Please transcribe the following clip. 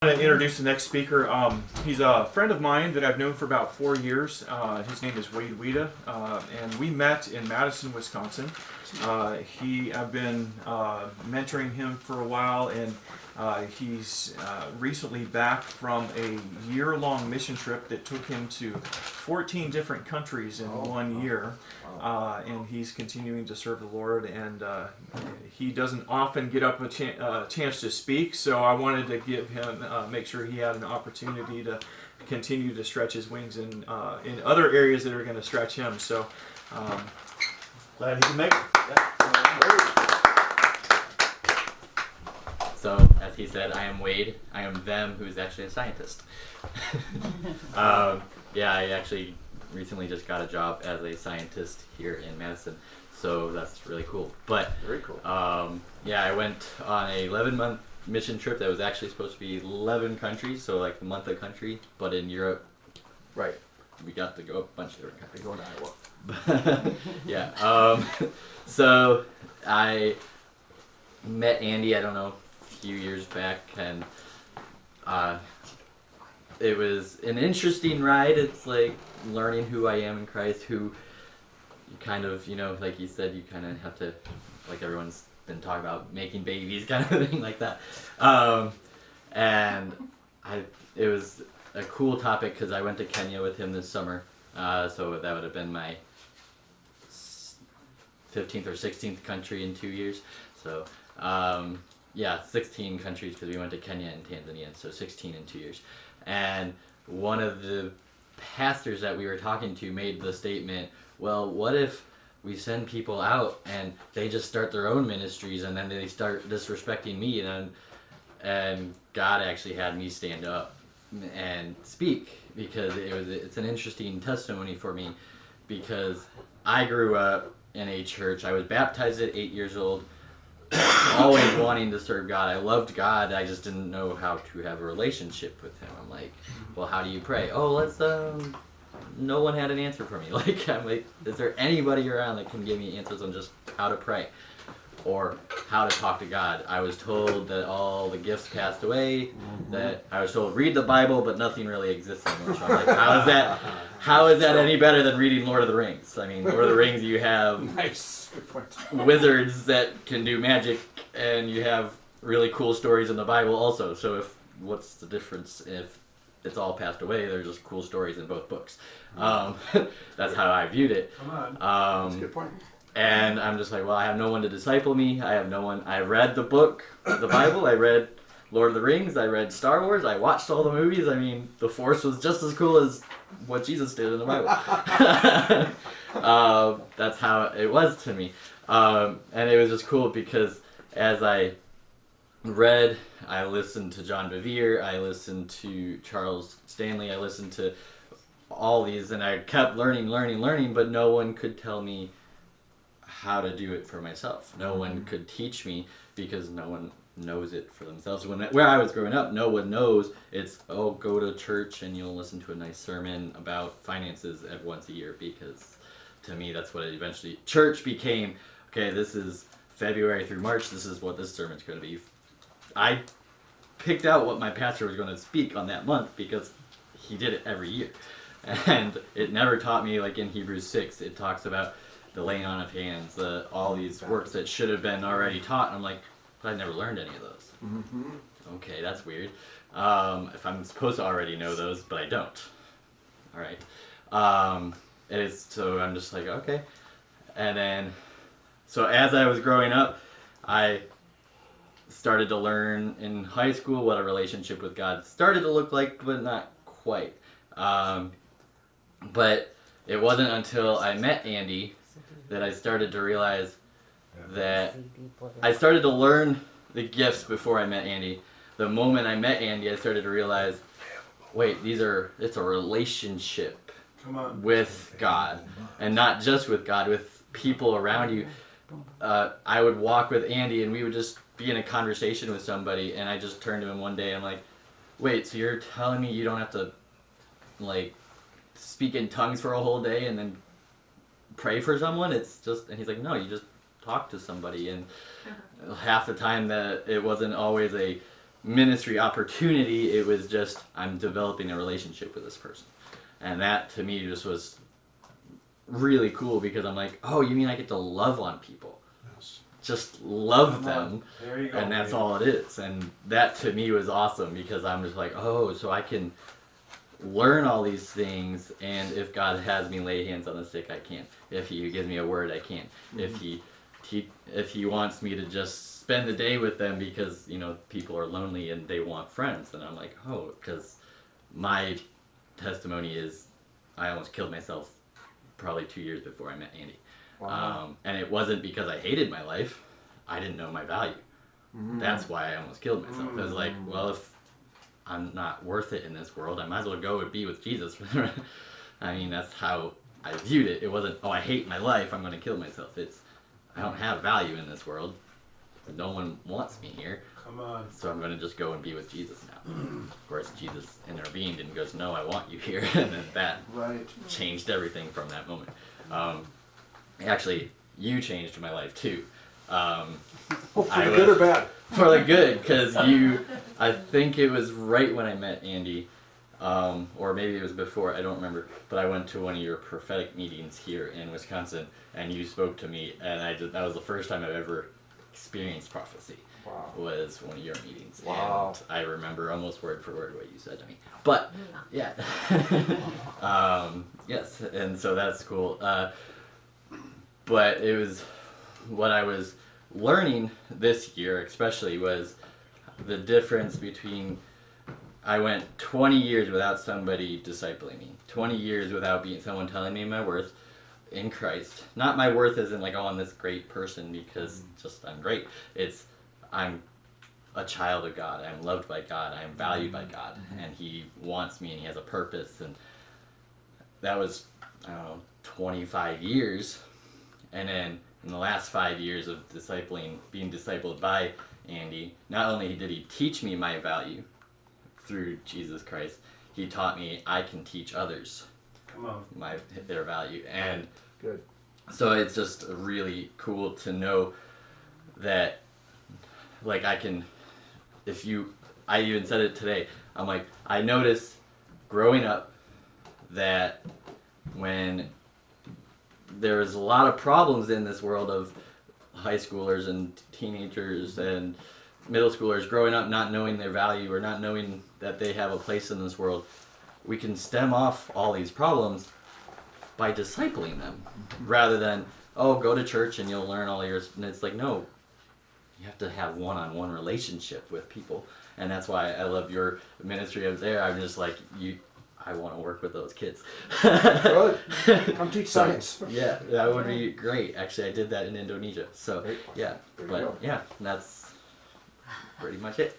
I'm going to introduce the next speaker. He's a friend of mine that I've known for about 4 years. His name is Wiita, and we met in Madison, Wisconsin. I've been mentoring him for a while, and he's recently back from a year-long mission trip that took him to 14 different countries in 1 year. And he's continuing to serve the Lord, and he doesn't often get up a chance to speak, so I wanted to give him, make sure he had an opportunity to continue to stretch his wings in other areas that are going to stretch him. So glad he can make it. So, as he said, I am Wade. I am them, who's actually a scientist. Yeah, I actually recently just got a job as a scientist here in Madison, so that's really cool. But very cool. Yeah, I went on a 11-month mission trip that was actually supposed to be 11 countries, so like a month a country, but in Europe, right, we got to go a bunch of different countries. Going to Iowa. Yeah. So I met Andy, I don't know, a few years back, and it was an interesting ride. It's like learning who I am in Christ, who you kind of, you know, like you said, you kind of have to, like everyone's been talking about, making babies kind of thing like that. And it was a cool topic because I went to Kenya with him this summer. So that would have been my 15th or 16th country in 2 years. So yeah, 16 countries because we went to Kenya and Tanzania, so 16 in 2 years. And one of the pastors that we were talking to made the statement, well, what if we send people out and they just start their own ministries and then they start disrespecting me? And God actually had me stand up and speak, because it's an interesting testimony for me, because I grew up in a church. I was baptized at 8 years old, always wanting to serve God. I loved God. I just didn't know how to have a relationship with him. I'm like, well, how do you pray? Oh, let's no one had an answer for me. Like, I'm like, is there anybody around that can give me answers on just how to pray or how to talk to God? I was told that all the gifts passed away, that I was told read the Bible, but nothing really exists anymore. So I'm like, how is that any better than reading Lord of the Rings? I mean, Lord of the Rings, you have Nice. Good point. wizards that can do magic, and you have really cool stories in the Bible also. So what's the difference if it's all passed away? There's just cool stories in both books. That's how I viewed it. Come on. That's a good point. And I'm just like, well, I have no one to disciple me. I have no one. I read the book, the Bible. I read Lord of the Rings. I read Star Wars. I watched all the movies. I mean, the Force was just as cool as what Jesus did in the Bible. That's how it was to me. And it was just cool because as I read, I listened to John Bevere, I listened to Charles Stanley, I listened to all these, and I kept learning, but no one could tell me how to do it for myself. No one could teach me, because no one knows it for themselves. Where I was growing up, no one knows. It's, oh, go to church and you'll listen to a nice sermon about finances once a year, because to me that's what it eventually, church became, okay, this is February through March, this is what this sermon's going to be. I picked out what my pastor was going to speak on that month because he did it every year. And it never taught me, like in Hebrews 6, it talks about the laying on of hands, all these works that should have been already taught. And I'm like, but I never learned any of those. Mm-hmm. Okay, that's weird. If I'm supposed to already know those, but I don't. All right. So I'm just like, okay. And then, so as I was growing up, I started to learn in high school what a relationship with God started to look like, but not quite. But it wasn't until I met Andy that I started to realize that I started to learn the gifts before I met Andy. The moment I met Andy, I started to realize, wait, it's a relationship with God, and not just with God, with people around you. I would walk with Andy and we would just be in a conversation with somebody, and I just turned to him one day and I'm like, wait, so you're telling me you don't have to like speak in tongues for a whole day and then pray for someone? It's just, and he's like, no, you just talk to somebody. And half the time that it wasn't always a ministry opportunity. It was just, I'm developing a relationship with this person. And that to me just was really cool, because I'm like, oh, you mean I get to love on people? Yes. Just love them. There you go. And that's all it is. And that to me was awesome, because I'm just like, oh, so I can learn all these things, and if God has me lay hands on the sick, I can. If He gives me a word, I can. If he wants me to just spend the day with them because, you know, people are lonely and they want friends, then I'm like, oh, because my testimony is I almost killed myself probably 2 years before I met Andy. Wow. And it wasn't because I hated my life. I didn't know my value. That's why I almost killed myself. I was like, well, if I'm not worth it in this world, I might as well go and be with Jesus. I mean, that's how I viewed it. It wasn't, oh, I hate my life, I'm going to kill myself. It's, I don't have value in this world. No one wants me here. Come on. So I'm going to just go and be with Jesus now. Of course, Jesus intervened and goes, no, I want you here. And then that changed everything from that moment. Actually, you changed my life too. For the good or bad? For the good, because I think it was right when I met Andy, or maybe it was before, I don't remember, but I went to one of your prophetic meetings here in Wisconsin, and you spoke to me, and that was the first time I've ever experienced prophecy. Wow. Was one of your meetings. Wow. And I remember almost word for word what you said to me. But, yeah. Yes, and so that's cool. But it was, what I was learning this year especially was the difference between, I went 20 years without somebody discipling me. 20 years without someone telling me my worth in Christ. Not my worth as in like, oh, I'm this great person because just I'm great. It's, I'm a child of God. I'm loved by God. I'm valued by God. And He wants me and He has a purpose. And that was, I don't know, 25 years. And then in the last 5 years of being discipled by Andy, not only did he teach me my value through Jesus Christ, he taught me I can teach others their value. And good. So it's just really cool to know that, like, I can, I even said it today, I'm like, I noticed growing up that when there was a lot of problems in this world of high schoolers and teenagers and middle schoolers growing up not knowing their value or not knowing that they have a place in this world, we can stem off all these problems by discipling them rather than, oh, go to church and you'll learn all yours. And it's like, no, you have to have one-on-one relationship with people. And that's why I love your ministry up there. I'm just like, I want to work with those kids. Good. Come teach science. Yeah, that would be great. Actually, I did that in Indonesia. So, yeah. There you But, go. yeah, that's pretty much it.